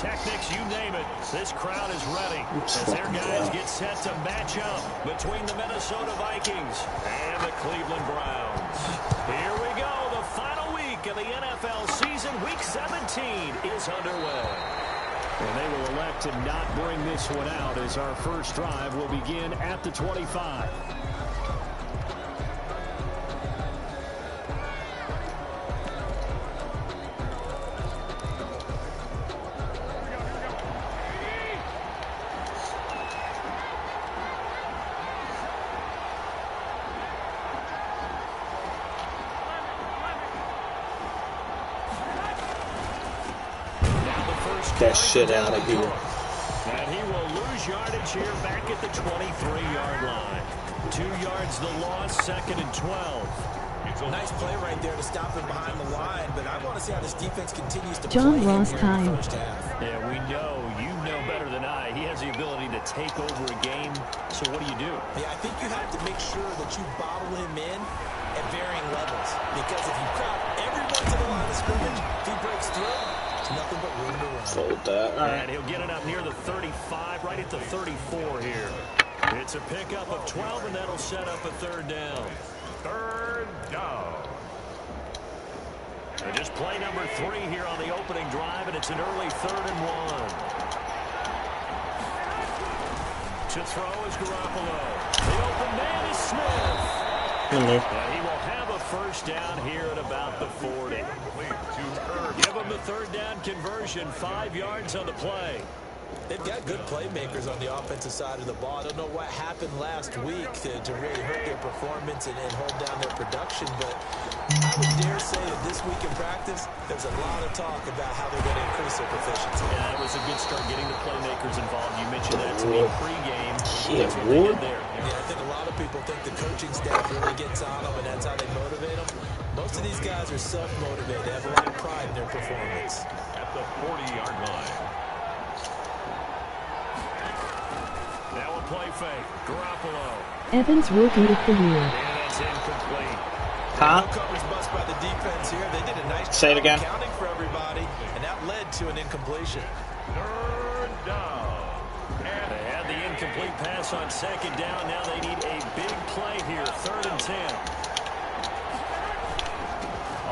pyrotechnics, you name it. This crowd is ready as their guys get set to match up between the Minnesota Vikings and the Cleveland Browns. Here we go. The final week of the NFL season. Week 17 is underway. And they will elect to not bring this one out as our first drive will begin at the 25. That shit out of here. And he will lose yardage here back at the 23-yard line. 2 yards the loss, 2nd and 12. Nice play right there to stop him behind the line, but I want to see how this defense continues to John play lost here time. in the first half. Yeah, we know, you know better than I. He has the ability to take over a game. So what do you do? Yeah, I think you have to make sure that you bottle him in at varying levels, because if you crowd everyone to the line of scrimmage, if he breaks through, it's nothing but room to run. Fold that. All right. And he'll get it up near the 35, right at the 34 here. It's a pickup of 12, and that'll set up a 3rd down. 3rd down. And just play number 3 here on the opening drive, and it's an early 3rd and 1. To throw is Garoppolo. The open man is Smith. And he will have a first down here at about the 40. Give him the 3rd down conversion, 5 yards on the play. They've got good playmakers on the offensive side of the ball. I don't know what happened last week to really hurt their performance and hold down their production, but I would dare say that this week in practice, there's a lot of talk about how they're going to increase their proficiency. Yeah, that was a good start getting the playmakers involved. You mentioned that to me pregame. Yeah, Yeah, I think a lot of people think the coaching staff really gets on them, and that's how they motivate them. Most of these guys are self-motivated. They have a lot of pride in their performance. At the 40-yard line. Now a play fake. Garoppolo. Evans working with the wheel. And that's incomplete. Huh? No coverage bust by the defense here. They did a nice Say it job again. accounting for everybody, and that led to an incompletion. 3rd down. And they had the incomplete pass on 2nd down. Now they need a big play here. 3rd and 10.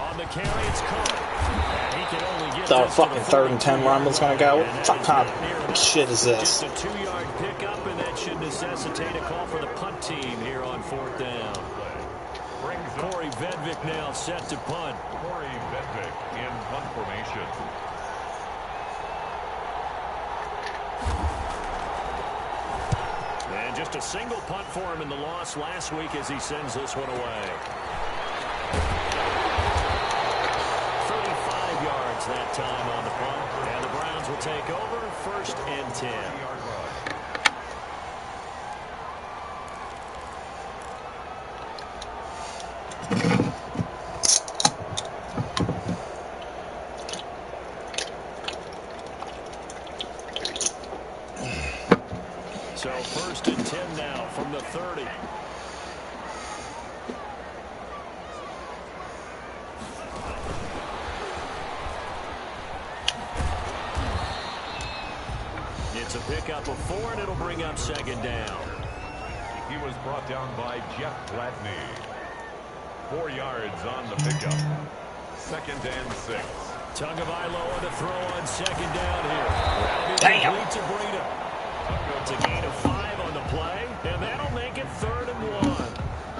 On the carry, it's Cook. And he can only get The this fucking to 3rd and 10 run was gonna go. And What that kind is of shit is this? just a 2-yard pickup, and that should necessitate a call for the punt team here on 4th down. Corey Vedvik now set to punt. Corey Vedvik in punt formation. And just a single punt for him in the loss last week as he sends this one away. 35 yards that time on the punt. And the Browns will take over 1st and 10. So 1st and 10 now from the 30. It's a pickup of 4, and it'll bring up 2nd down. He was brought down by Jeff Gladney. 4 yards on the pickup. 2nd and 6. Tagovailoa to throw on 2nd down here. Damn. Complete to Breida. It's a gain of 5 on the play, and that'll make it 3rd and 1.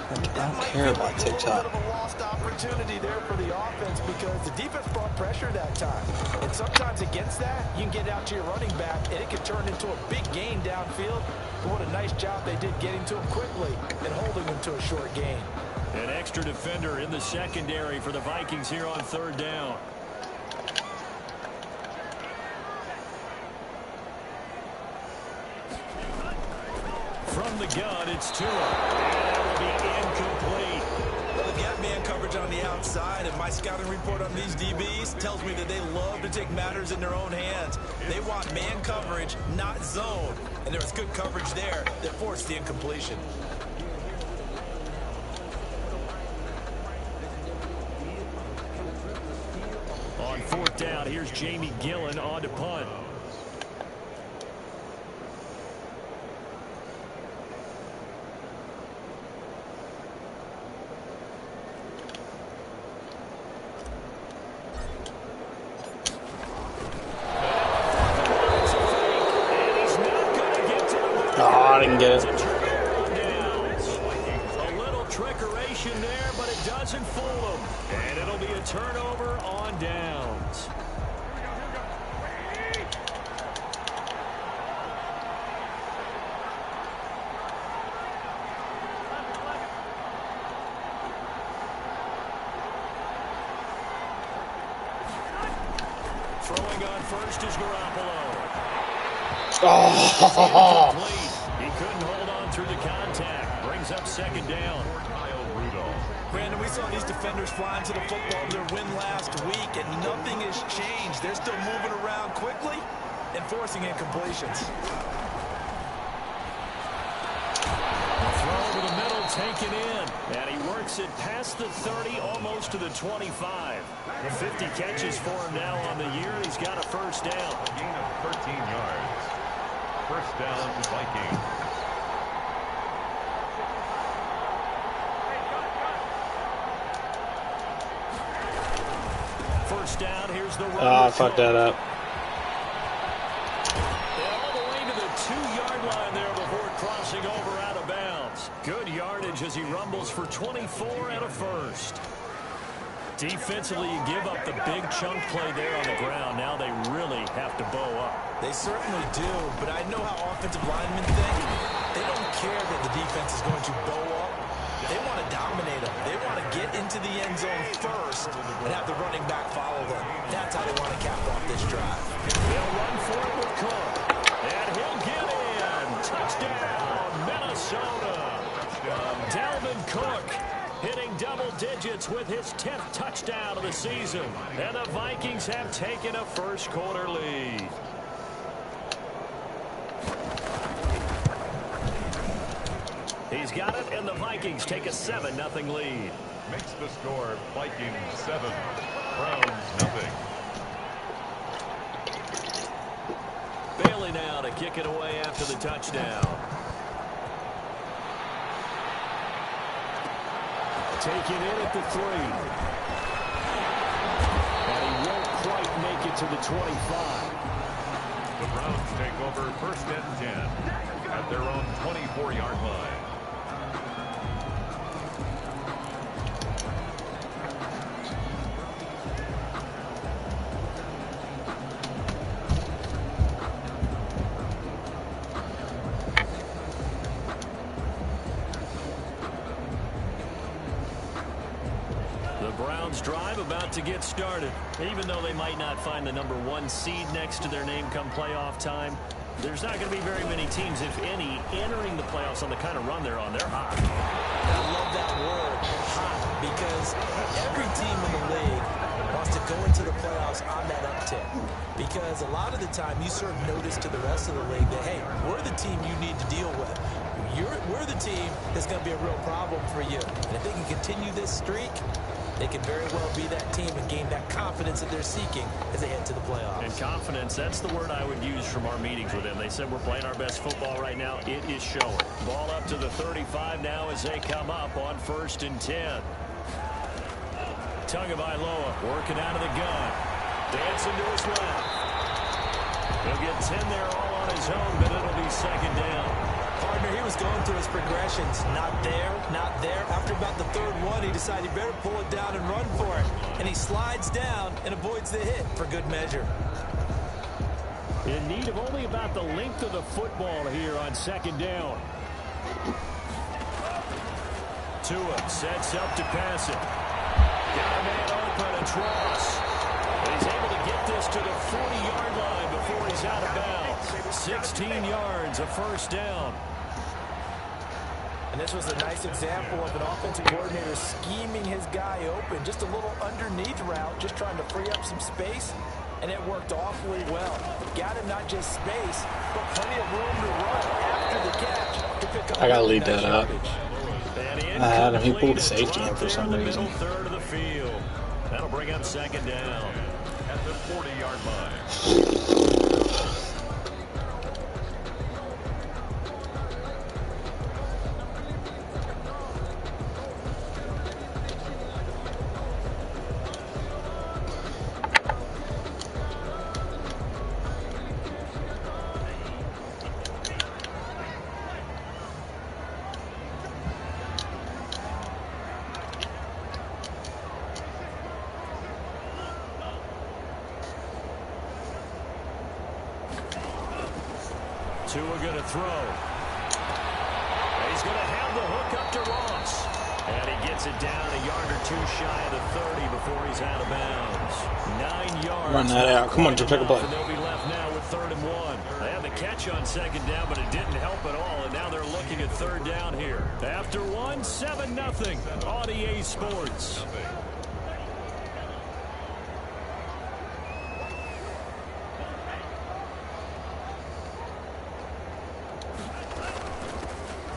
I don't care about TikTok. A bit of a lost opportunity there for the offense because the defense brought pressure that time. And sometimes against that, you can get out to your running back, and it can turn into a big gain downfield. But what a nice job they did getting to him quickly and holding him to a short gain. An extra defender in the secondary for the Vikings here on 3rd down. From the gun, it's Tua. And that will be incomplete. Well, they've got man coverage on the outside, and my scouting report on these DBs tells me that they love to take matters in their own hands. They want man coverage, not zone. And there was good coverage there that forced the incompletion. On 4th down, here's Jamie Gillen on to punt. thought I can get it. A little trickeration there, but it doesn't fool them. And it'll be a turnover on downs. Throwing on first is Garoppolo. Oh! He couldn't hold on through the contact. Brings up second down. Brandon, we saw these defenders flying to the football in their win last week, and nothing has changed. They're still moving around quickly and forcing incompletions. Throw over the middle, taken in. And he works it past the 30, almost to the 25. 50 catches for him now on the year. He's got a first down. A gain of 13 yards. First down, Vikings. First down, here's the run. Oh, I fucked that up. And all the way to the 2-yard line there before crossing over out of bounds. Good yardage as he rumbles for 24 and a first. Defensively, you give up the big chunk play there on the ground. Now they really have to bow up. They certainly do, but I know how offensive linemen think. They don't care that the defense is going to bow up. They want to dominate them. They want to get into the end zone first and have the running back follow them. That's how they want to cap off this drive. They'll run for it with Cook. And he'll get in. Touchdown, Minnesota. Dalvin Cook hitting double digits with his 10th touchdown of the season. And the Vikings have taken a first-quarter lead. He's got it, and the Vikings take a 7-0 lead. Makes the score Vikings 7, Browns nothing. Bailey now to kick it away after the touchdown. Take it in at the 3. And he won't quite make it to the 25. The Browns take over first and 10 at their own 24-yard line. Drive about to get started. Even though they might not find the #1 seed next to their name come playoff time, there's not going to be very many teams, if any, entering the playoffs on the kind of run they're on. They're hot. I love that word, hot, because every team in the league wants to go into the playoffs on that uptick. Because a lot of the time you serve notice to the rest of the league that, hey, we're the team you need to deal with. We're the team that's going to be a real problem for you. And if they can continue this streak, they can very well be that team and gain that confidence that they're seeking as they head to the playoffs. And confidence, that's the word I would use from our meetings with them. They said we're playing our best football right now. It is showing. Ball up to the 35 now as they come up on 1st and 10. Tagovailoa working out of the gun. Dancing to his left. He'll get 10 there all on his own, but it'll be second down. Partner, he was going through his progressions. Not there, not there. After about the 3rd one, he decided he better pull it down and run for it. And he slides down and avoids the hit for good measure. In need of only about the length of the football here on 2nd down. Tua sets up to pass it. Got a man open, a Tross. But he's able to get this to the 40-yard line before he's out of bounds. 16 yards, a first down. And this was a nice example of an offensive coordinator scheming his guy open. Just a little underneath route, just trying to free up some space. And it worked awfully well. Got him not just space, but plenty of room to run after the catch to pick up. I gotta leave that up. I had him. He pulled a safety in for some reason. Third of the field. That'll bring up second down. At the 40-yard line. Tua going to throw. He's going to have the hook up to Ross. And he gets it down a yard or two shy of the 30 before he's out of bounds. 9 yards. Run that out. Come on, to pick a play. And they'll be left now with 3rd and 1. They had the catch on 2nd down, but it didn't help at all. And now they're looking at 3rd down here. After 1, 7-0 on EA Sports.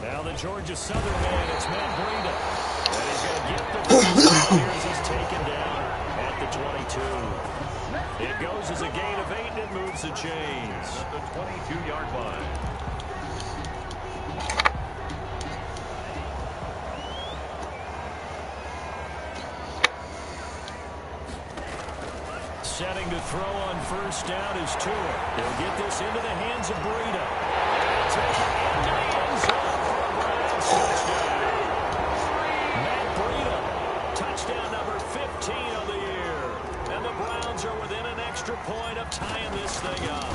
Now the Georgia Southern man, it's Matt Breida. And he's going to get the first down here as he's taken down at the 22. It goes as a gain of 8 and it moves the chains. At the 22-yard line. Setting to throw on 1st down is Tua. He'll get this into the hands of Breida. Take it into the end zone for a Browns touchdown. Matt Breida, touchdown number 15 of the year. And the Browns are within an extra point of tying this thing up.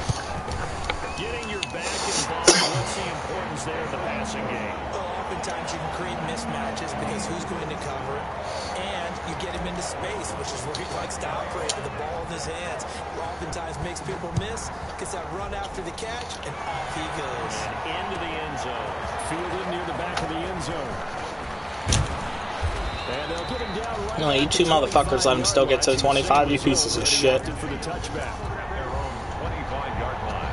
Getting your back involved, what's the importance there in the passing game? Well, oftentimes you can create mismatches because who's going to cover it, and you get him into space, which is where he likes to operate with the ball in his hands. Oftentimes makes people miss, gets that run after the catch, and off he goes. And into the end zone. Fielded near the back of the end zone. And they'll get him down right. No, you two motherfuckers let him still get to the 25, you pieces of shit. For the touchback. Their own 25-yard line.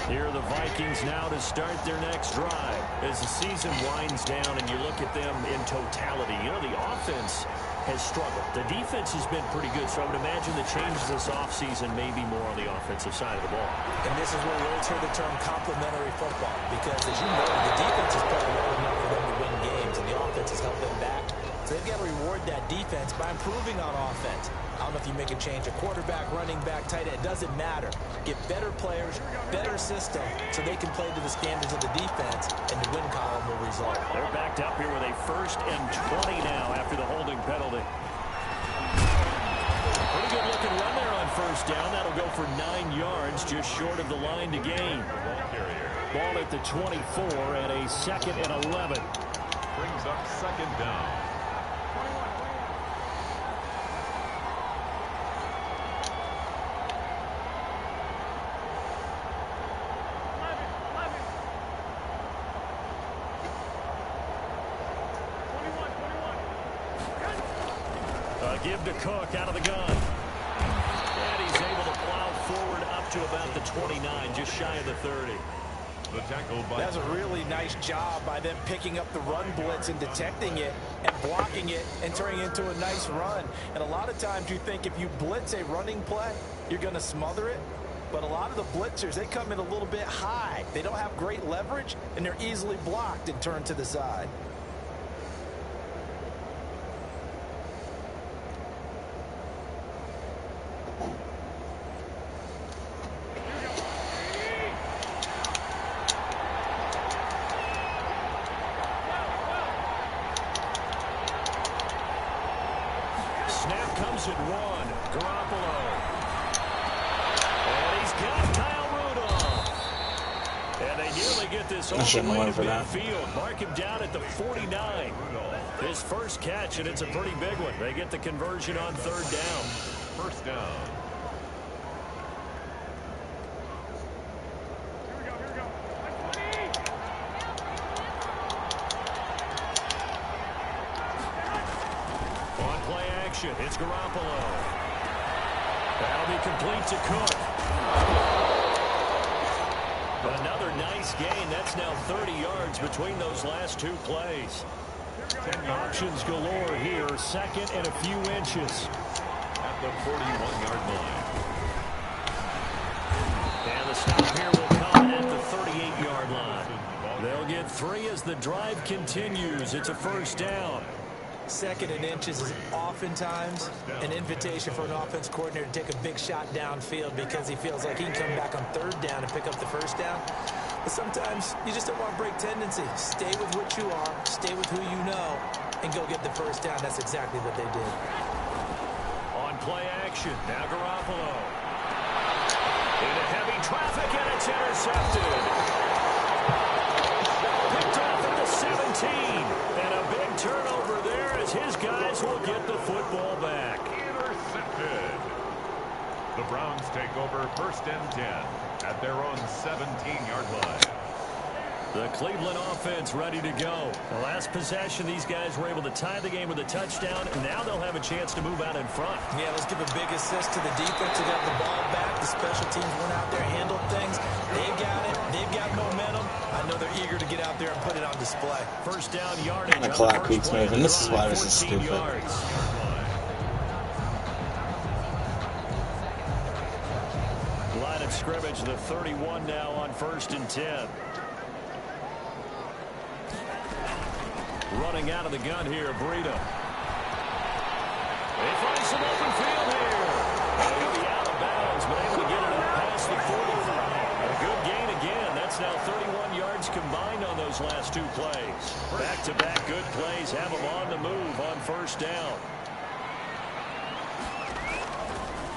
Here are the Vikings now to start their next drive. As the season winds down and you look at them in totality, you know, the offense has struggled. The defense has been pretty good, so I would imagine the changes this offseason may be more on the offensive side of the ball. And this is where we always hear the term complementary football, because as you know, the defense is playing well enough for them to win games, and the offense has helped them back. So they've got to reward that defense by improving on offense. I don't know if you make a change, a quarterback, running back, tight end, it doesn't matter. Get better players, better system, so they can play to the standards of the defense, and the win column will result. They're backed up here with a 1st and 20 now after the holding penalty. Pretty good looking run there on 1st down. That'll go for 9 yards, just short of the line to gain. Ball at the 24 and a 2nd and 11. Brings up 2nd down. Give to Cook out of the gun. And he's able to plow forward up to about the 29, just shy of the 30. The tackle by That's a really nice job by them picking up the run blitz and detecting it and blocking it and turning it into a nice run. And a lot of times you think if you blitz a running play, you're going to smother it. But a lot of the blitzers, they come in a little bit high. They don't have great leverage, and they're easily blocked and turned to the side. Snap comes at 1. Garoppolo. And he's got Kyle Rudolph. And they nearly get this all the way to midfield. Mark him down at the 49. His first catch, and it's a pretty big one. They get the conversion on 3rd down. 1st down. It's Garoppolo. That'll be complete to Cook. Another nice gain. That's now 30 yards between those last 2 plays. Options galore here. 2nd and a few inches. At the 41-yard line. And the stop here will come at the 38-yard line. They'll get 3 as the drive continues. It's a 1st down. 2nd and inches is oftentimes an invitation for an offense coordinator to take a big shot downfield because he feels like he can come back on 3rd down and pick up the 1st down. But sometimes you just don't want to break tendency. Stay with what you are, stay with who you know, and go get the 1st down. That's exactly what they did. play action. Now Garoppolo. Into heavy traffic, and it's intercepted. Picked off at the 17. And a big turnover there as his guys will get the football back. Intercepted. The Browns take over 1st and 10 at their own 17-yard line. The Cleveland offense ready to go. The last possession, these guys were able to tie the game with a touchdown, and now they'll have a chance to move out in front. Yeah, let's give a big assist to the defense who got the ball back. The special teams went out there, handled things. They've got it. They've got momentum. I know they're eager to get out there and put it on display. First down yardage. And the clock keeps moving. This is why this is stupid. Line of scrimmage, the 31 now on 1st and 10. Running out of the gun here, Breida. They find some open field here. They'll be out of bounds, but able to get it up past the 45. A good gain again. That's now 31 yards combined on those last 2 plays. Back-to-back good plays have them on the move on 1st down.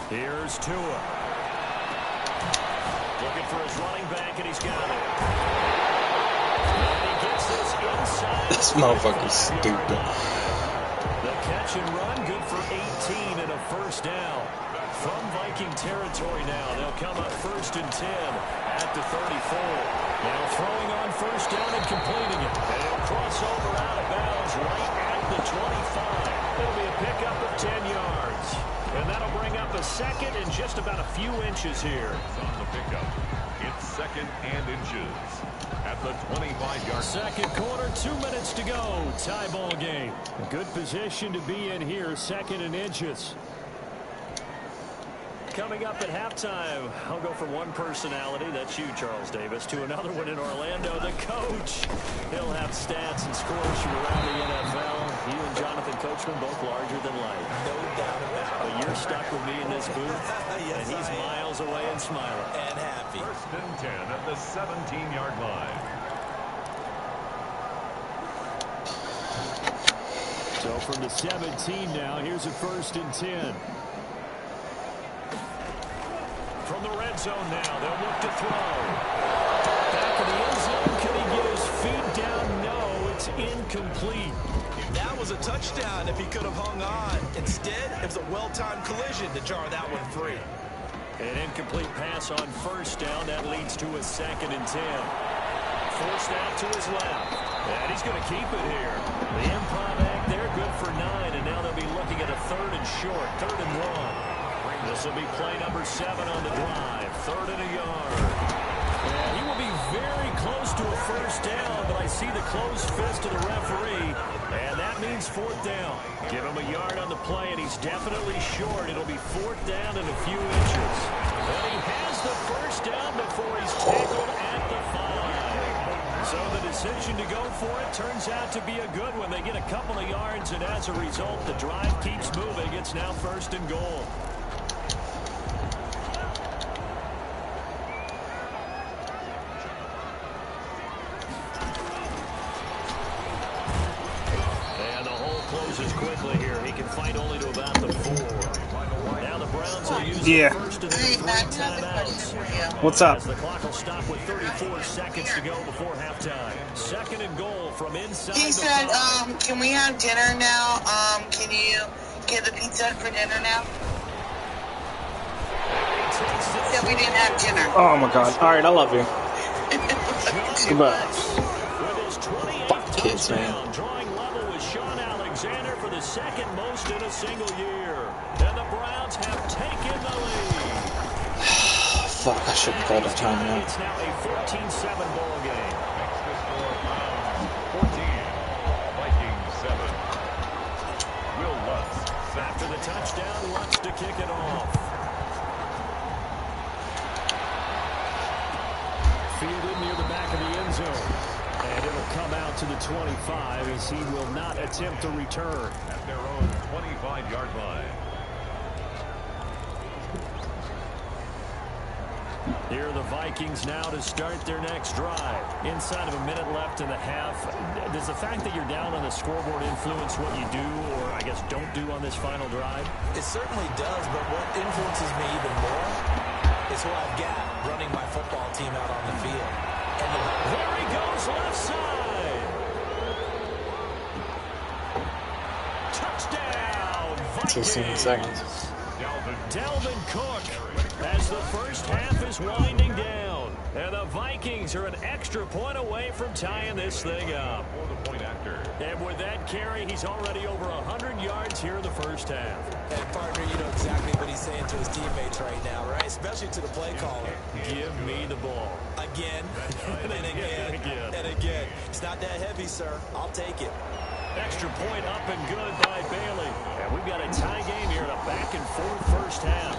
Here's Tua. Looking for his running back, and he's got it. This motherfucker's stupid. The catch and run, good for 18 and a 1st down. From Viking territory now, they'll come up 1st and 10 at the 34. Now throwing on 1st down and completing it. And he'll cross over out of bounds right at the 25. It'll be a pickup of 10 yards. And that'll bring up a 2nd and just about a few inches here. On the pickup, it's 2nd and inches. At the 25-yard. 2nd quarter, 2 minutes to go. Tie ball game. A good position to be in here, 2nd and inches. Coming up at halftime, I'll go from one personality, that's you, Charles Davis, to another one in Orlando, the coach. He'll have stats and scores from around the NFL. You and Jonathan Coachman both larger than life. No doubt about it. But you're stuck with me in this booth, Yes, and he's miles away and smiling. And happy. 1st and 10 at the 17-yard line. So from the 17 now, here's a 1st and 10. From the red zone now, they'll look to throw. Back of the end zone, can he get his feet down? No, it's incomplete. That was a touchdown if he could have hung on. Instead, it was a well-timed collision to jar that one free. An incomplete pass on 1st down. That leads to a 2nd and 10. Forced out to his left. And he's going to keep it here. The improv act there, good for 9. And now they'll be looking at a 3rd and short, 3rd and 1. This will be play number 7 on the drive. 3rd and a yard. And he will be very close to a 1st down, but I see the closed fist of the referee, and that means 4th down. Give him a yard on the play, and he's definitely short. It'll be 4th down and a few inches. And he has the 1st down before he's tackled at the 5. So the decision to go for it turns out to be a good one. They get a couple of yards, and as a result, the drive keeps moving. It's now 1st and goal. Quickly here, he can fight only to about the 4. Now the Browns will use the first of their 3 timeouts. What's up? As the clock will stop with 34 seconds to go before halftime. 2nd and goal from inside. He said, can we have dinner now? Can you get the pizza for dinner now? He said we didn't have dinner. Oh my god. Alright, I love you. Goodbye. Fuck kids, man. For the 2nd most in a single year. And the Browns have taken the lead. Fuck, I should have called a timeout. It's now a 14-7 ball game. Makes the score Browns 14, Vikings 7. Will Lutz After the touchdown, Lutz to kick it off. Fielded near the back of the end zone. And it'll come out to the 25 as he will not attempt to return. At their own 25-yard line. Here are the Vikings now to start their next drive. Inside of a minute left in the half. Does the fact that you're down on the scoreboard influence what you do, or I guess don't do on this final drive? It certainly does, but what influences me even more is who I've got running my football team out on the field. And there he goes, left side. Touchdown, Vikings. 16 seconds. Dalvin Cook as the first half is winding down. And the Vikings are an extra point away from tying this thing up. And with that carry, he's already over 100 yards here in the first half. And partner, you know exactly what he's saying to his teammates right now, right? Especially to the play caller. Give me the ball. Again, and again, and again. It's not that heavy, sir. I'll take it. Extra point up and good by Bailey. And we've got a tie game here in a back-and-forth first half.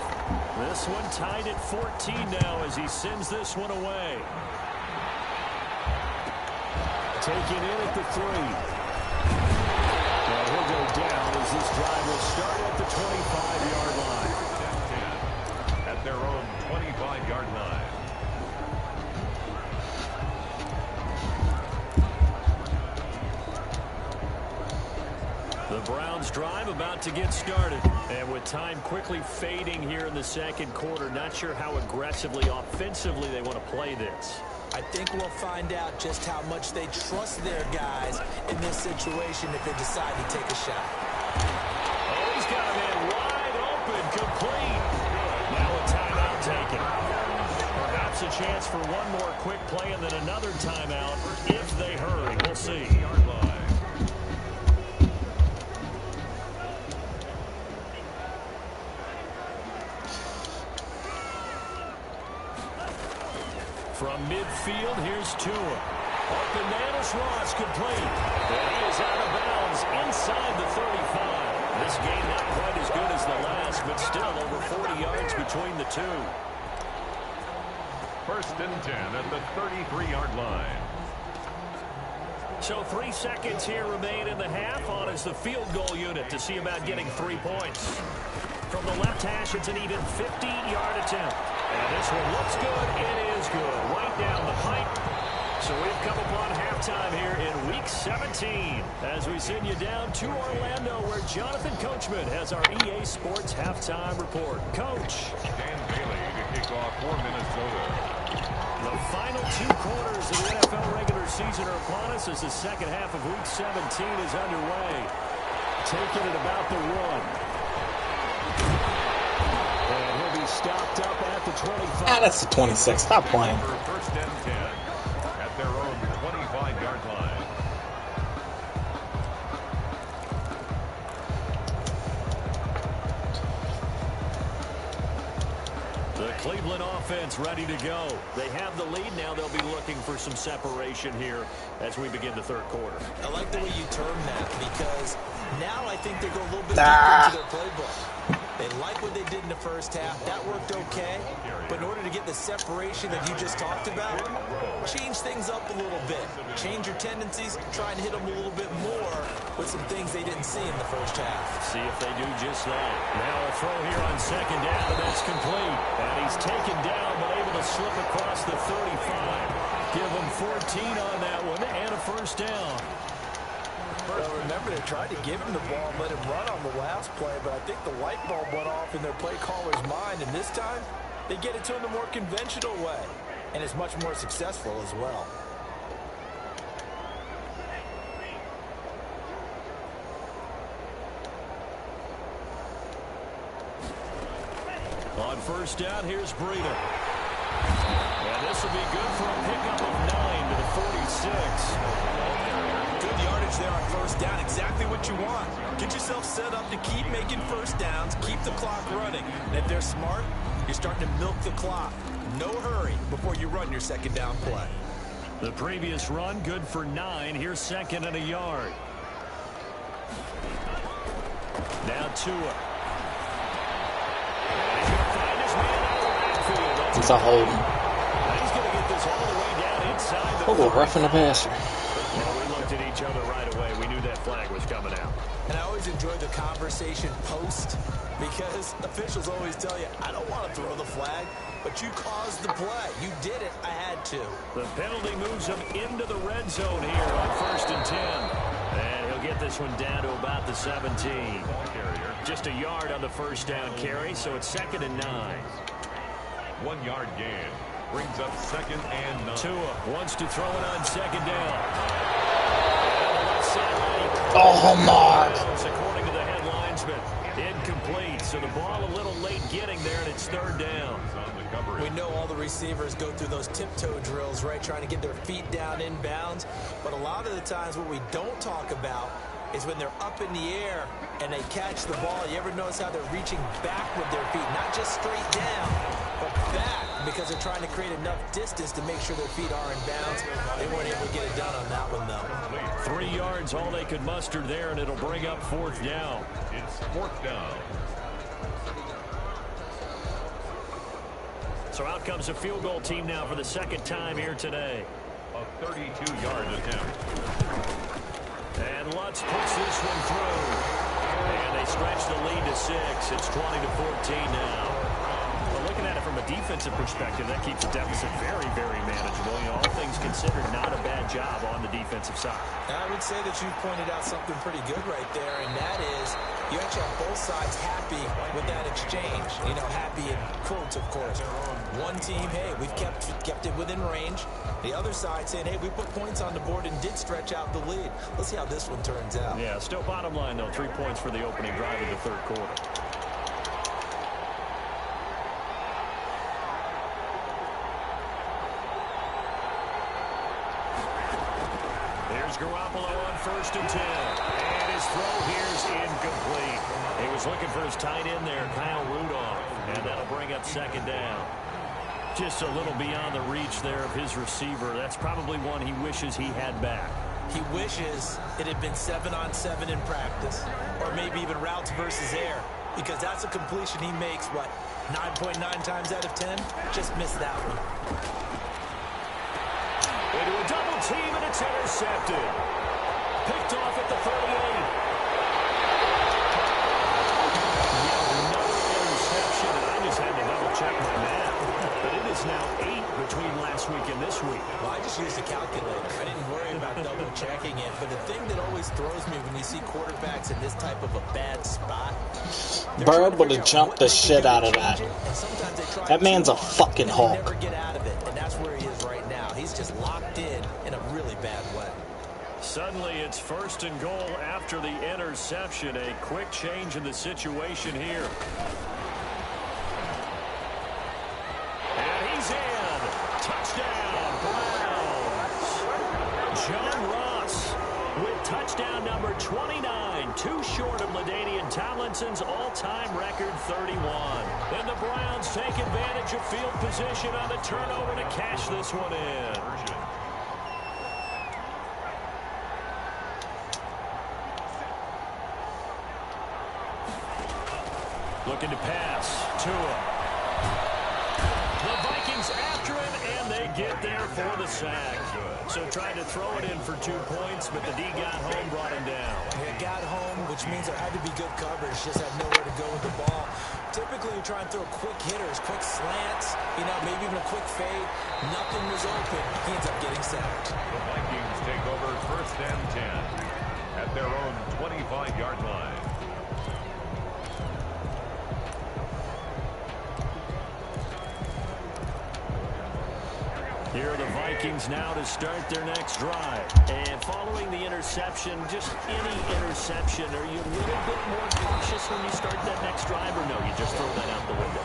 This one tied at 14 now as he sends this one away. Taken in at the 3. And he'll go down as this drive will start at the 25-yard line. At their own 25-yard line. The Browns drive about to get started. And with time quickly fading here in the second quarter, not sure how aggressively, offensively they want to play this. I think we'll find out just how much they trust their guys in this situation if they decide to take a shot. Oh, he's got a man wide open, complete. Now a timeout taken. Perhaps a chance for one more quick play and then another timeout if they hurry. We'll see. From midfield, here's Tua. Up and Manus Ross complete. And he is out of bounds inside the 35. This game not quite as good as the last, but still over 40 yards between the two. First and 10 at the 33-yard line. So 3 seconds here remain in the half on as the field goal unit to see about getting 3 points. From the left hash, it's an even 50-yard attempt. And this one looks good. It is good. Right down the pipe. So we've come upon halftime here in Week 17 as we send you down to Orlando where Jonathan Coachman has our EA Sports Halftime Report. Coach. Dan Bailey to kick off for Minnesota. The final 2 quarters of the NFL regular season are upon us as the second half of Week 17 is underway. Taking it about the 1. And he'll be stopped up at the 25. Ah, that's the 26. Stop playing. First and 10 at their own 25-yard line. The Cleveland offense ready to go. They have the lead now. They'll be looking for some separation here as we begin the third quarter. I like the way you term that because now I think they go a little bit deeper into their playbook. They like what they did in the first half. That worked okay. But in order to get the separation that you just talked about, change things up a little bit. Change your tendencies. Try and hit them a little bit more with some things they didn't see in the first half. See if they do just that. Now a throw here on second down. That's complete. And he's taken down but able to slip across the 35. Give him 14 on that one and a first down. Well, remember, they tried to give him the ball and let him run on the last play, but I think the light bulb went off in their play caller's mind, and this time, they get it to him the more conventional way, and it's much more successful as well. On first down, here's Breida. And this will be good for a pickup of 9 to the 46. Good yardage there on first down. Exactly what you want. Get yourself set up to keep making first downs, keep the clock running. And if they're smart, you're starting to milk the clock. No hurry before you run your second down play. The previous run, good for 9. Here's second and a yard. Now Tua. It's a hold. He's going to get this all the way down inside the Oh, roughing the passer. Well, we looked at each other right away. We knew that flag was coming out. And I always enjoy the conversation post because officials always tell you, I don't want to throw the flag, but you caused the play. You did it. I had to. The penalty moves him into the red zone here on 1st and 10. And he'll get this one down to about the 17. Just a yard on the first down carry, so it's 2nd and 9. 1 yard gain brings up 2nd and 9. Tua wants to throw it on 2nd down. Oh, my. According to the headlinesman, incomplete. So the ball a little late getting there, and it's 3rd down. We know all the receivers go through those tiptoe drills, right, trying to get their feet down inbounds. But a lot of the times what we don't talk about is when they're up in the air and they catch the ball. You ever notice how they're reaching back with their feet, not just straight down, but back, because they're trying to create enough distance to make sure their feet are in bounds. They weren't able to get it done on that one, though. 3 yards, all they could muster there, and it'll bring up 4th down. It's 4th down. So out comes a field goal team now for the 2nd time here today. A 32-yard attempt. And Lutz puts this one through. And they stretch the lead to 6. It's 20-14 now. But looking at it from a defensive perspective, that keeps the deficit very, very manageable. You know, all things considered, not a bad job on the defensive side. I would say that you pointed out something pretty good right there, and that is you actually have both sides happy with that exchange. You know, happy in quotes, of course. One team, hey, we've kept it within range. The other side saying, hey, we put points on the board and did stretch out the lead. Let's see how this one turns out. Yeah, still bottom line, though, 3 points for the opening drive of the 3rd quarter. Here's Garoppolo on 1st and 10. And his throw here's incomplete. He was looking for his tight end there, Kyle Rudolph. And that'll bring up 2nd down. Just a little beyond the reach there of his receiver. That's probably one he wishes he had back. He wishes it had been 7-on-7 in practice, or maybe even routes versus air, because that's a completion he makes, what, 9.9 times out of 10? Just missed that one. Into a double team, and it's intercepted. Picked off at the 38. Another interception, and I just had to double-check my math. But it is now 8 between last week and this week. Well, I just used a calculator. I didn't worry about double-checking it. But the thing that always throws me when you see quarterbacks in this type of a bad spot, Bird would have jumped the shit out of that. That man's a fucking Hulk. Never get out of it, and that's where he is right now. He's just locked in a really bad way. Suddenly, it's 1st and goal after the interception. A quick change in the situation here. Touchdown, Browns. John Ross with touchdown number 29, too short of LaDainian Tomlinson's all-time record 31. And the Browns take advantage of field position on the turnover to cash this one in. Looking to pass. Tua. The Vikings after him, and they get there for the sack. So tried to throw it in for 2 points, but the D got home, brought him down. It got home, which means there had to be good coverage. Just had nowhere to go with the ball. Typically, you try and throw quick hitters, quick slants, you know, maybe even a quick fade. Nothing was open. He ends up getting sacked. The Vikings take over 1st and 10 at their own 25-yard line. Here are the Vikings now to start their next drive. And following the interception, just any interception, are you a little bit more cautious when you start that next drive, or no, you just throw that out the window?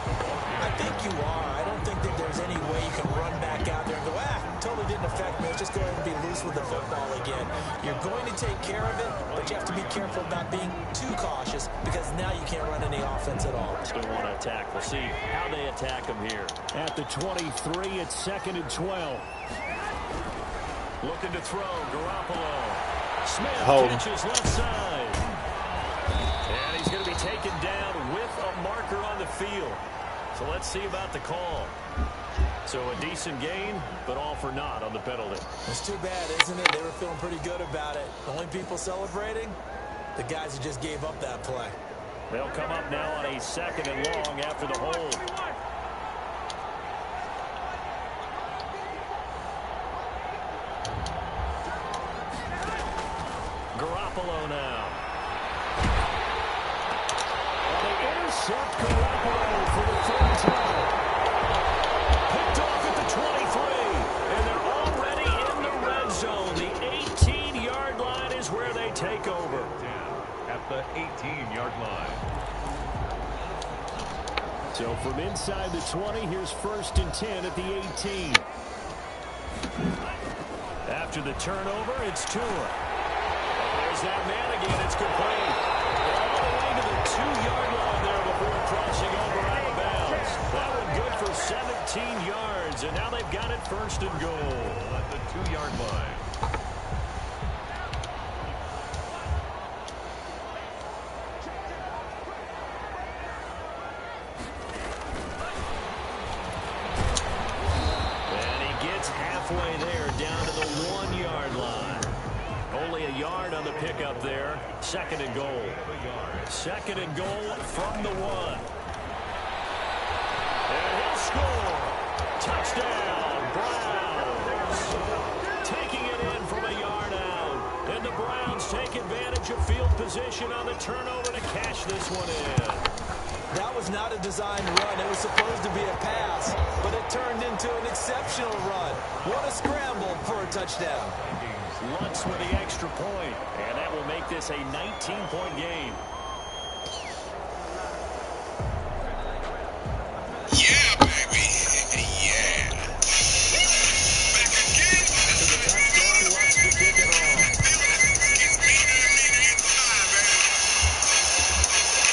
I think you are. I don't think that there's any way you can run back out there and go, totally didn't affect me. Let's just go ahead and be loose with the football again. You're going to take care of it, but you have to be careful about being too cautious, because now you can't run any offense at all. Still want to attack. We'll see how they attack them here. At the 23, it's 2nd and 12. Looking to throw, Garoppolo. Smith catches left side. And he's going to be taken down with a marker on the field. So let's see about the call. So a decent gain, but all for naught on the penalty. It's too bad, isn't it? They were feeling pretty good about it. The only people celebrating, the guys who just gave up that play. They'll come up now on a 2nd and long after the hold. Garoppolo now. intercept Garoppolo for the third time. Picked off at the 23, and they're already in the red zone. The 18-yard line is where they take over. At the 18-yard line. So from inside the 20, here's 1st and 10 at the 18. After the turnover, it's Tua. There's that man again. It's complete. All the way to the 2-yard line there before crossing over out of bounds. That one good for 17 yards, and now they've got it 1st and goal. At the 2-yard line. Halfway there, down to the 1-yard line. Only a yard on the pickup there. 2nd and goal. 2nd and goal from the 1. And he'll score. Touchdown, Browns. Taking it in from a yard out. And the Browns take advantage of field position on the turnover to cash this one in. That was not a designed run. It was supposed to be a pass, but it turned into an exceptional run. What a scramble for a touchdown. Lutz with the extra point, and that will make this a 19-point game. Yeah, baby. Yeah. Back again. To the touchdown, Lutz to kick it off.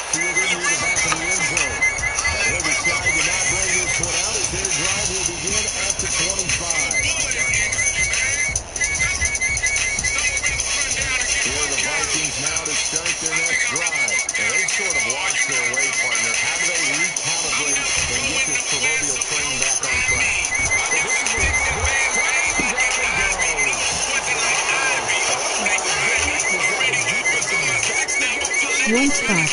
Fielded near the back of the end zone. And he'll decide to not bring this one out as their drive will begin at the 25. Here are the Vikings now to start their next drive. And they sort of lost their way, partner. How do they recalibrate and get this proverbial train back on track? So this is a blitz coming. Down it goes. One spot.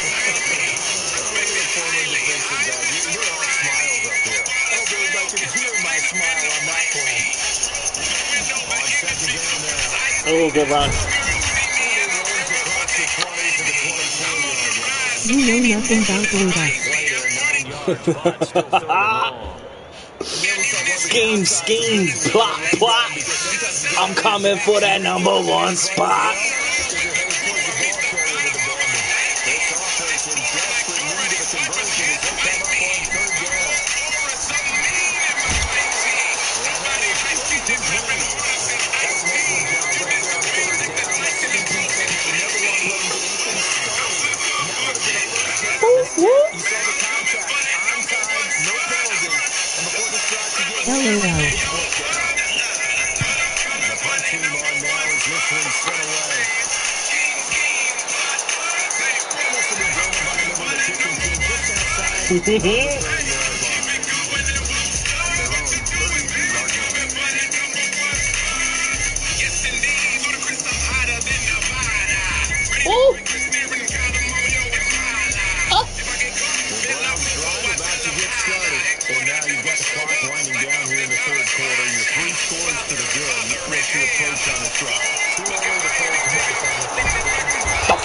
Oh, good run. You know nothing about Luda. Scheme, plot. I'm coming for that #1 spot.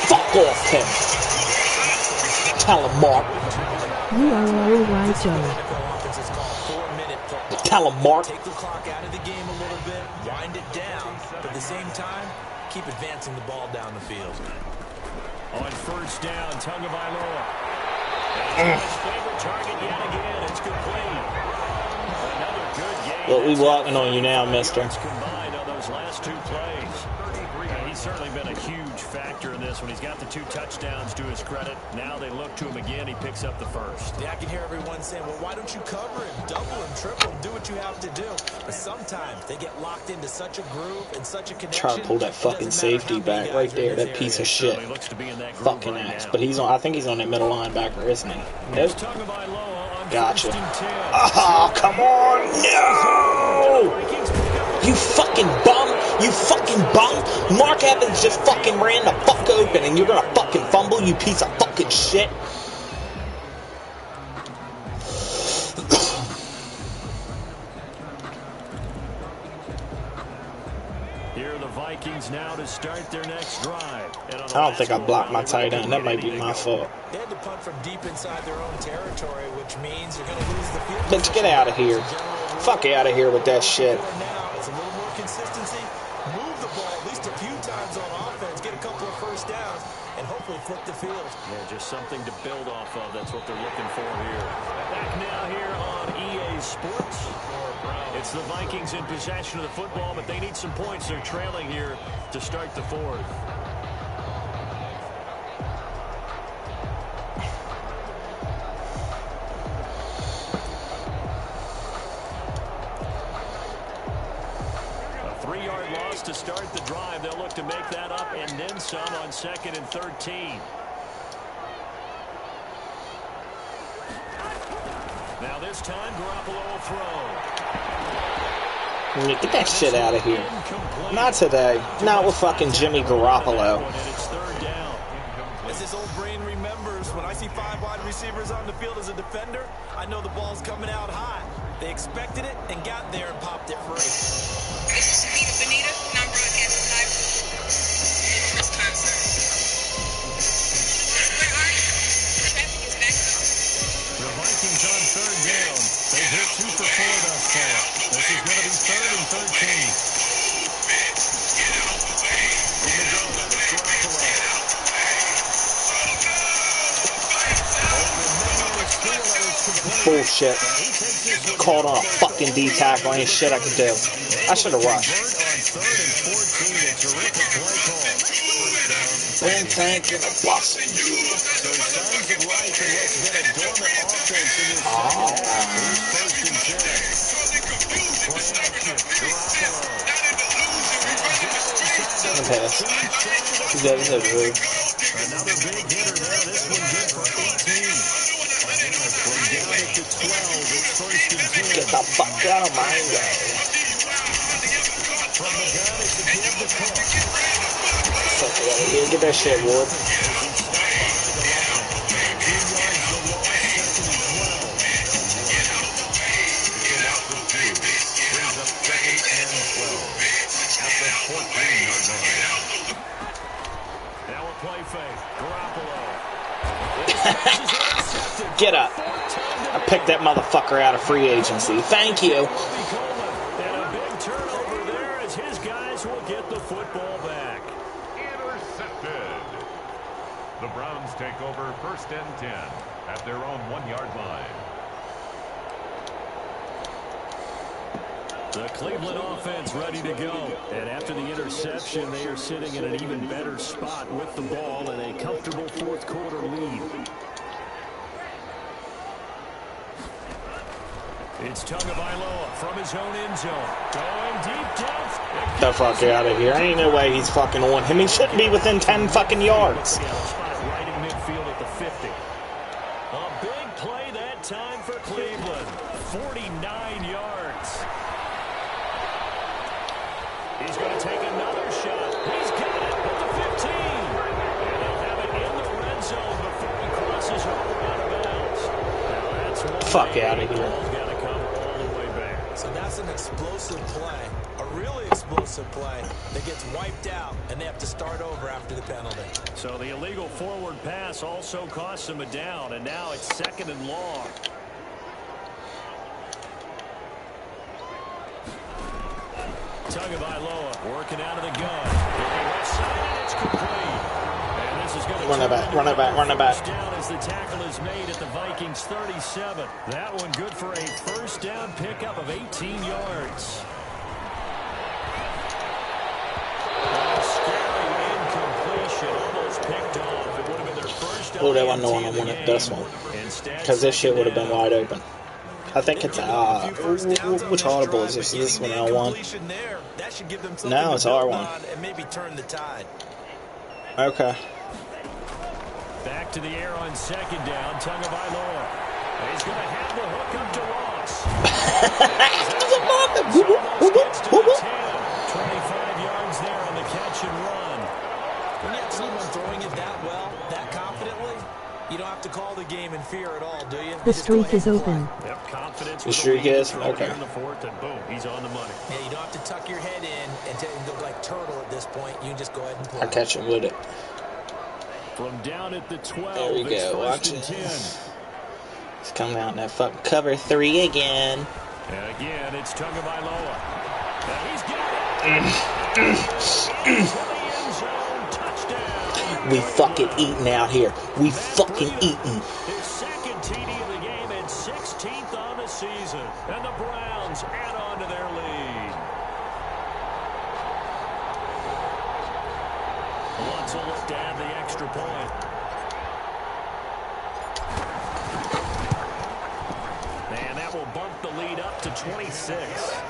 Fuck off him. Tell him, Mark. You are all right, Joe. Tell him, Mark. Take the clock out of the game a little bit, wind it down, but at the same time, keep advancing the ball down the field. On 1st down, Tagovailoa. His favorite target yet again. It's complete. Another good game. Well, we walking on you now, mister. Combined on those last 2 plays. He's certainly been a huge factor in this one. He's got the 2 touchdowns to his credit. Now they look to him again. He picks up the 1st. Yeah, I can hear everyone saying, well, why don't you cover him, double him, triple him, do what you have to do. But sometimes they get locked into such a groove and such a connection. Try to pull that fucking safety back right there, that piece of shit. Fucking ass. But he's on, I think he's on that middle linebacker, isn't he? Nope. Gotcha. Oh, come on, no! You fucking bum! You fucking bum! Mark Evans just fucking ran the fuck open and you're gonna fucking fumble, you piece of fucking shit! Vikings now to start their next drive. I don't think I blocked my tight end. That might be my fault. They had to punt from deep inside their own territory, which means you're going to lose the field. Bitch, get out of here. Fuck out of here with that shit. Now it's a little more consistency. Move the ball at least a few times on offense. Get a couple of first downs and hopefully flip the field. Yeah, just something to build off of. That's what they're looking for here. Back now here on EA Sports. It's the Vikings in possession of the football, but they need some points. They're trailing here to start the fourth. A 3-yard loss to start the drive. They'll look to make that up and then some on 2nd and 13. Now this time, Garoppolo will throw. Get that shit out of here. Not today. Not with fucking Jimmy Garoppolo. As his old brain remembers, when I see 5 wide receivers on the field as a defender, I know the ball's coming out hot. They expected it and got there and popped it free. This is Benita, non-broadcast live. First time, sir. Where are you? Traffic is back up. The Vikings on 3rd down. They've hit 2 for 4 thus far. This is going to be 3rd and 13. Bullshit. Called on a fucking D tackle. Ain't shit I could do. I should have rushed. Been thinking of busting you. Another big hitter there. This one good for 18. From down it to 12, it's 1st and 10. Get the fuck out of my way. From the gun, it's a give to Cook. Fuck out of here. Get that shit, Ward. Get up. I picked that motherfucker out of free agency. Thank you. And a big turnover there as his guys will get the football back. Intercepted. The Browns take over 1st and 10 at their own 1-yard line. The Cleveland offense ready to go. And after the interception, they are sitting in an even better spot with the ball and a comfortable 4th quarter lead. It's Tagovailoa from his own end zone. Going deep down. The fuck out of here. Ain't no way he's fucking on him. He shouldn't be within 10 fucking yards. Right in midfield at the 50. A big play that time for Cleveland. 49 yards. He's going to take another shot. He's got it at the 15. And he'll have it in the red zone before he crosses over out of bounds. Now that's one. Fuck out of here. So that's an explosive play, a really explosive play that gets wiped out, and they have to start over after the penalty. So the illegal forward pass also costs them a down, and now it's 2nd and long. Tagovailoa working out of the gun. Left side, and it's complete. And this is going to run it back, run it back, run it back. Down as the tackle is made at the Vikings 37. That one good for a 1st down pickup of 18 yards. Scary incompletion, almost picked off. It would have been their first down. Oh, they wouldn't want to win it this one. Because this shit would have been wide open. I think it's which audible is this? Is this one L1? No, it's R1. And maybe turn the tide. Okay. Back to the air on 2nd down. Tagovailoa. He's going to have the hook up to Ross. 25 yards there on the catch and run. When you have someone throwing it that well, that confidently, You don't have to call the game in fear at all, do you? The streak is open. Yep, confidence. The streak is? Okay. In the fourth, and boom, he's on the money. Yeah, you don't have to tuck your head in and go like turtle at this point. You can just go ahead and play. I catch him with it. From down at the 12, There we go. Watch it. 10. He's coming out in that fucking cover 3 again. And again, it's Tagovailoa. And he's got it. Into the end zone. Touchdown. We fucking eating out here. We fucking eating. His second TD of the game and 16th on the season. And the Browns add on to their lead. Wants a look to add the extra point. And that will bump the lead up to 26.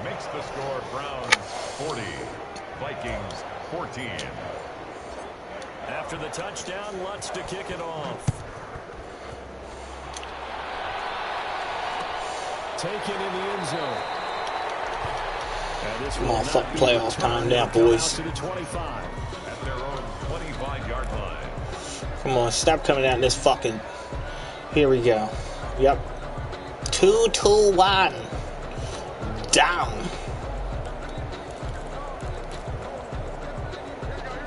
Makes the score Browns 40, Vikings 14. After the touchdown, Lutz to kick it off. Taken in the end zone. Come on, fuck playoff time now, boys. To the 25. At their own 25-yard line. Come on, stop coming out in this fucking... Here we go. Yep. 2-2-1. Down.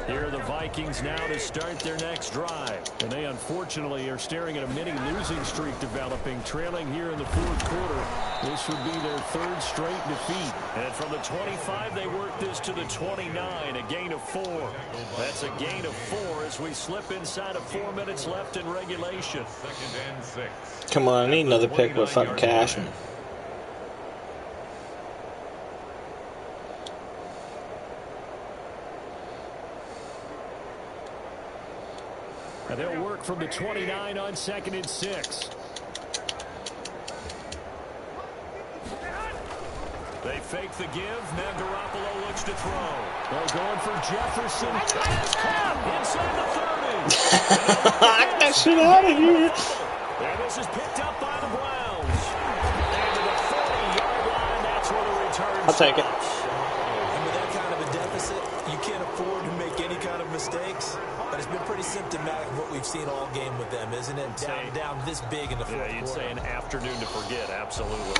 Here are the Vikings now to start their next drive. And they unfortunately are staring at a mini losing streak developing, trailing here in the fourth quarter. This would be their third straight defeat. And from the 25, they work this to the 29, a gain of 4. That's a gain of 4 as we slip inside of 4 minutes left in regulation. 2nd and 6. Come on, I need another pick with fucking Cashman. And they'll work from the 29 on 2nd and 6. They fake the give. Now Garoppolo looks to throw. They're going for Jefferson. Inside the 30. Knock that shit out of here. And this is picked up by the Browns. And to the 40-yard line, that's where the return I'll take it. And with that kind of a deficit, you can't afford to make any kind of mistakes. But it's been pretty symptomatic of what we've seen all game with them, isn't it? Down this big in the fourth quarter. Yeah, you'd say an afternoon to forget, absolutely.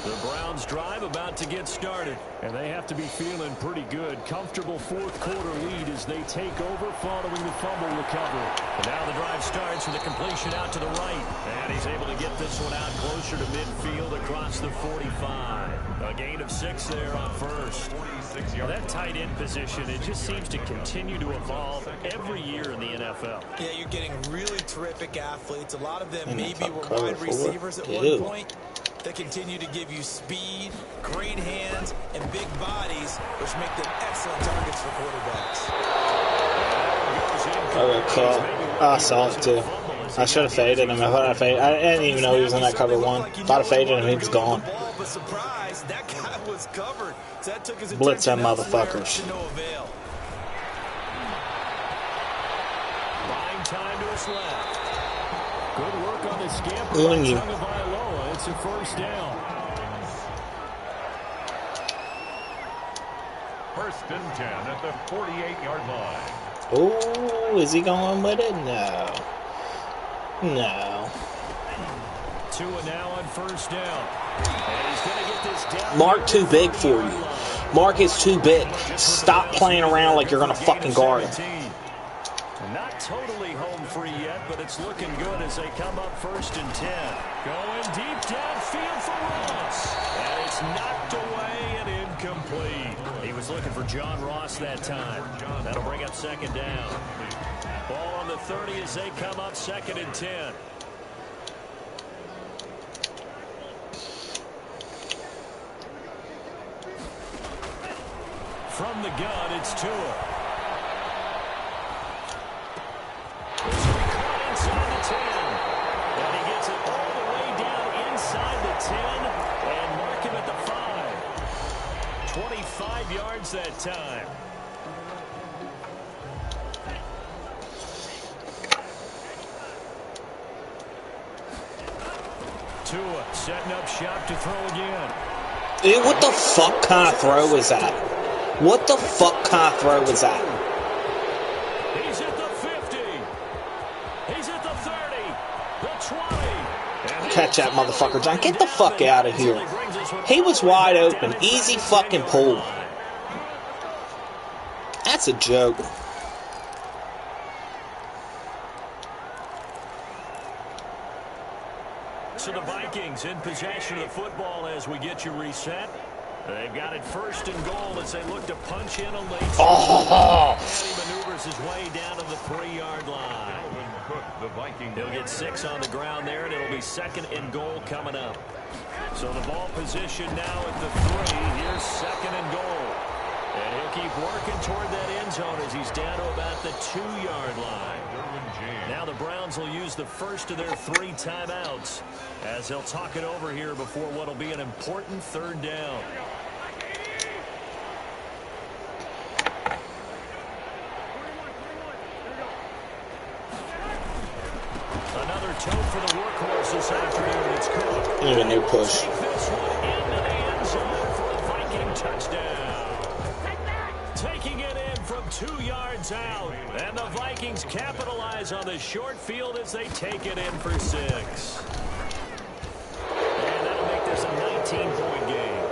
The Browns drive about to get started, and they have to be feeling pretty good. Comfortable fourth quarter lead as they take over following the fumble recovery. And now the drive starts with a completion out to the right. And he's able to get this one out closer to midfield across the 45. A gain of 6 there on first. Well, that tight end position, it just seems to continue to evolve every year in the NFL. Yeah, you're getting really terrific athletes. A lot of them And maybe were cover wide four. receivers at Ew. one point. They continue to give you speed, great hands, and big bodies, which make them excellent targets for quarterbacks. Okay, cool. I saw it too. I should have faded him. I didn't even know he was in that cover 1. Thought I faded him, he was gone. But surprise, that guy was covered. So that took his Blitz them attention elsewhere motherfuckers. to no avail. Buying time to his left. Good work on the scamper Ooh, by you. Tagovailoa. It's a first down. 1st and 10 at the 48-yard line. Ooh, is he going with it? No. No. Tua now on first down. And he's going to get this down. Mark too big for you. Mark is too big. Stop playing around like you're going to fucking guard him. Not totally home free yet, but it's looking good as they come up 1st and 10. Going deep downfield for Ross. And it's knocked away and incomplete. He was looking for John Ross that time. That'll bring up 2nd down. Ball on the 30 as they come up 2nd and 10. From the gun, it's Tua. Inside the 10. And he gets it all the way down inside the 10 and mark him at the 5. 25 yards that time. Tua setting up shop to throw again. Dude, what the fuck kind of throw is that? What the fuck kind of throw was that? He's at the 50. He's at the 30. The 20. Catch that motherfucker, John. Get the fuck out of here. He was wide open. Easy fucking pull. That's a joke. So the Vikings in possession of the football as we get you reset. They've got it first and goal as they look to punch in a late. And he maneuvers his way down to the 3-yard line. He'll get 6 on the ground there, and it'll be second and goal coming up. So the ball position now at the 3. Here's second and goal. And he'll keep working toward that end zone as he's down to about the 2-yard line. Now the Browns will use the first of their 3 timeouts as they'll talk it over here before what will be an important 3rd down. Another toe for the workhorse this afternoon. It's Cook. Need a new push. Take this one into the end zone for a Viking touchdown. Taking it in from 2 yards out. And the Vikings capitalize on the short field as they take it in for 6. And that'll make this a 19-point game.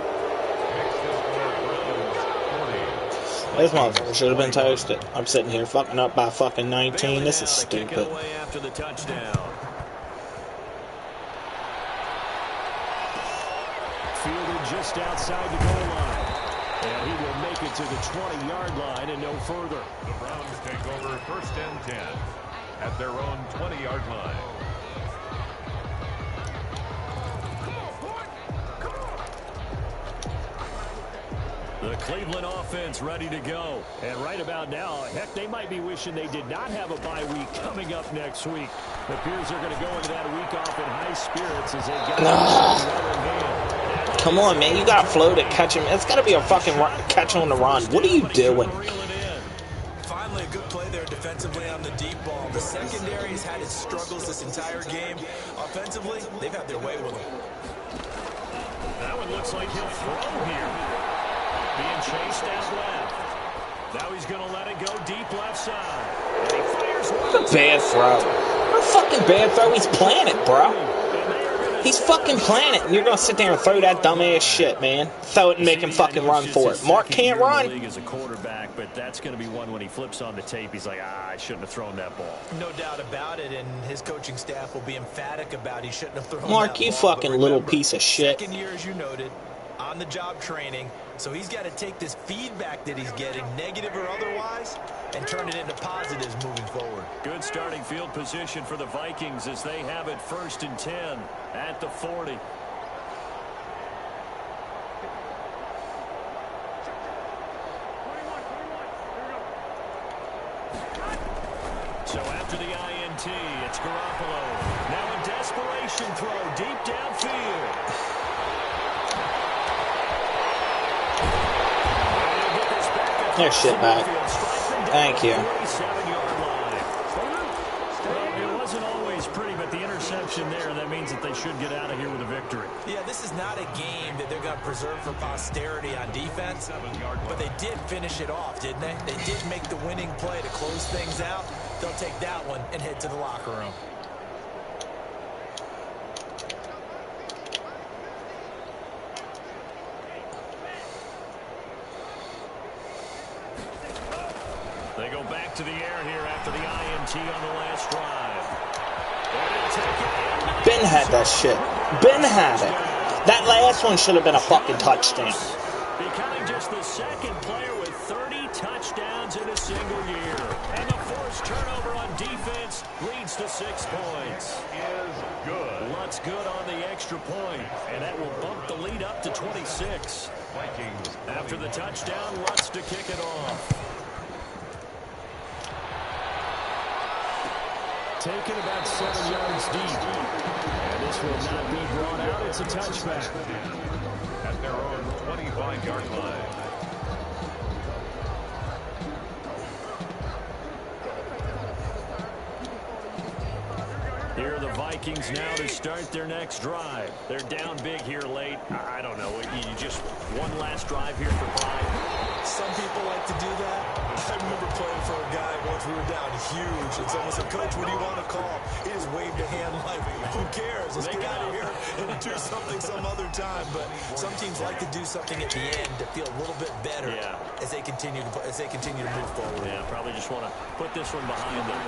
This motherfucker should have been toasted. I'm sitting here fucking up by fucking 19. This is stupid. Kick it away after the touchdown. Fielded just outside the goal line. And he will make it to the 20-yard line and no further. The Browns take over 1st and 10 at their own 20-yard line. The Cleveland offense ready to go. And right about now, heck, they might be wishing they did not have a bye week coming up next week. It appears they're going to go into that week off in high spirits as they've got Come on, man. You got Flo to catch him. It's got to be a fucking catch on the run. What are you doing? Finally, a good play there defensively on the deep ball. The secondary has had its struggles this entire game. Offensively, they've had their way with them. That one looks like he'll throw here. Being chased out left. Now he's going to let it go deep left side. And he fires one. That's a bad throw. What a fucking bad throw. He's playing it, bro. He's fucking playing it, and you're going to sit there and throw that dumbass shit, man. Throw it and make him fucking run for it. Mark can't run. League as a quarterback, but that's going to be one when he flips on the tape. He's like, I shouldn't have thrown that ball. No doubt about it, and his coaching staff will be emphatic about he shouldn't have thrown Mark, that you ball. fucking little piece of shit. Second year, as you noted, on the job training, so he's got to take this feedback that he's getting, negative or otherwise, and turn it into positives moving forward. Good starting field position for the Vikings as they have it 1st and 10 at the 40. So after the INT, it's Garoppolo. Now a desperation throw deep downfield. There's shit back. Thank you. Well, it wasn't always pretty, but the interception there, that means that they should get out of here with a victory. Yeah, this is not a game that they're going to preserve for posterity on defense, but they did finish it off, didn't they? They did make the winning play to close things out. They'll take that one and head to the locker room. They go back to the air here after the INT on the last drive. Ben had that shit. Ben had it. That last one should have been a fucking touchdown. Becoming just the second player with 30 touchdowns in a single year. And the forced turnover on defense leads to 6 points. Is good. Lutz good on the extra point, and that will bump the lead up to 26. Vikings. After the touchdown, Lutz to kick it off. Taken about 7 yards deep. And this will not be brought out. It's a touchback. At their own 25-yard line. Here are the Vikings now to start their next drive. They're down big here late. I don't know. You just one last drive here for pride. Some people like to do that. I remember playing for a guy Coach. We were down huge. And someone said, Coach, what do you want to call? He just waved a hand like, who cares? Let's get out of here and do something some other time. But some teams like to do something at the end to feel a little bit better as they continue to move forward. Yeah, probably just want to put this one behind them.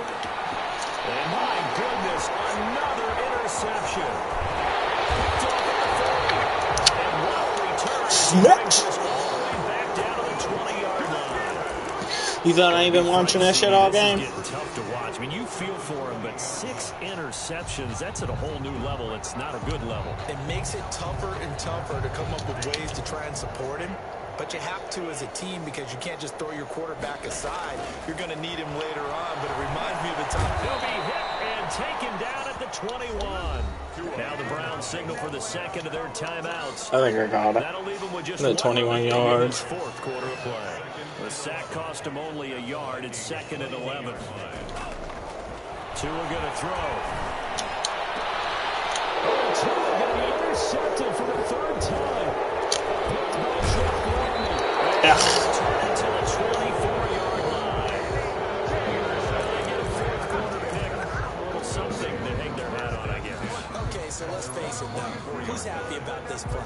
And my goodness, another interception. Picked off at the 40. And well returned. Snatch! Back down to the 20-yard line. You thought I ain't been watching that shit all game? This is getting tough to watch. I mean, you feel for him, but 6 interceptions, that's at a whole new level. It's not a good level. It makes it tougher and tougher to come up with ways to try and support him. But you have to as a team because you can't just throw your quarterback aside. You're going to need him later on, but it reminds me of a time. He'll be hit and taken down at the 21. Now the Browns signal for the second of their timeouts. I think I got it. That'll leave them with just The 21 yards. Fourth quarter of play. The sack cost him only a yard. It's 2nd and 11. Tua going to throw. Tua going to be intercepted for the 3rd time. Yeah. Return to the 24-yard line. They get a 4th quarter pick. A little something to hang their hat on, I guess. Okay, so let's face it, though. Who's happy about this play?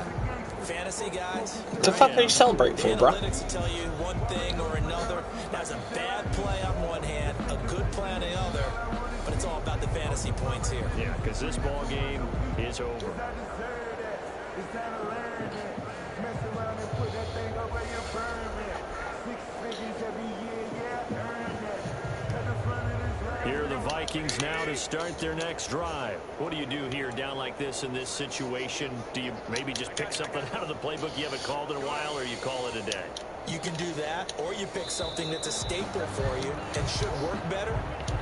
Fantasy guys? What the fuck are you celebrating for, bro? Analytics will tell you one thing or another. That's a bad play on one hand, a good play on the other, but it's all about the fantasy points here. Yeah, because this ball game is over. Here are the Vikings now to start their next drive. What do you do here down like this in this situation? Do you maybe just pick something out of the playbook you haven't called in a while, or you call it a day? You can do that, or you pick something that's a staple for you and should work better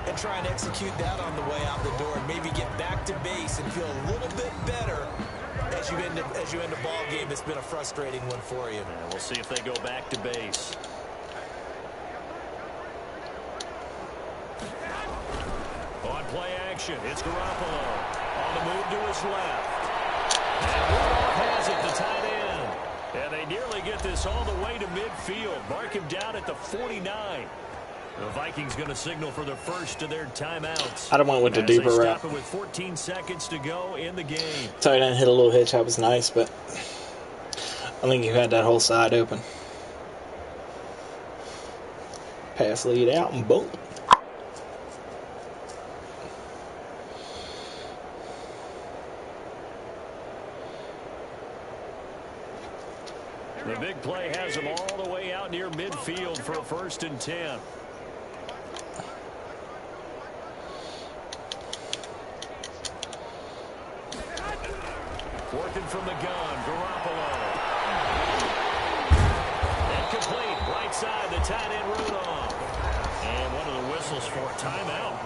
and try and execute that on the way out the door and maybe get back to base and feel a little bit better as you end a ball game that's been a frustrating one for you. Yeah, we'll see if they go back to base. On play action, it's Garoppolo. On the move to his left. And Rudolph has it, the tight end. And they nearly get this all the way to midfield. Mark him down at the 49. The Vikings going to signal for the first of their timeouts. I'd have went with the deeper route. With 14 seconds to go in the game. Tight end hit a little hitch. That was nice, but I think you had that whole side open. Pass lead out and boom. The big play has them all the way out near midfield for a 1st and 10. Working from the gun, Garoppolo. Incomplete, right side, the tight end Rudolph. And one of the whistles for a timeout.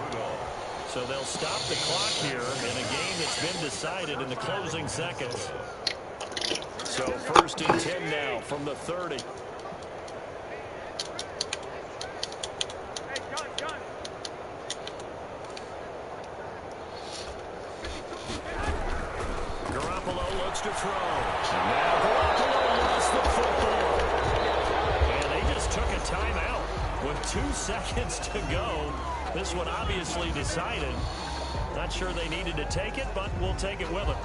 So they'll stop the clock here in a game that's been decided in the closing seconds. So 1st and 10 now from the 30. Garoppolo looks to throw. Now Garoppolo lost the football. And they just took a timeout with 2 seconds to go. This one obviously decided. Not sure they needed to take it, but we'll take it with them.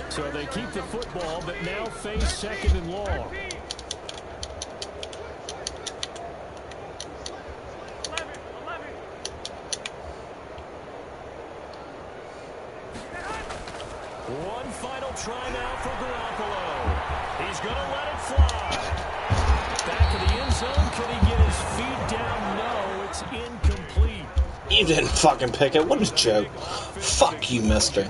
So they keep the football, but now face 2nd and long. One final try now for Garoppolo. He's going to let it fly. Back to the end zone. Can he get his feet down? No, it's incomplete. You didn't fucking pick it. What a joke. Fuck you, mister.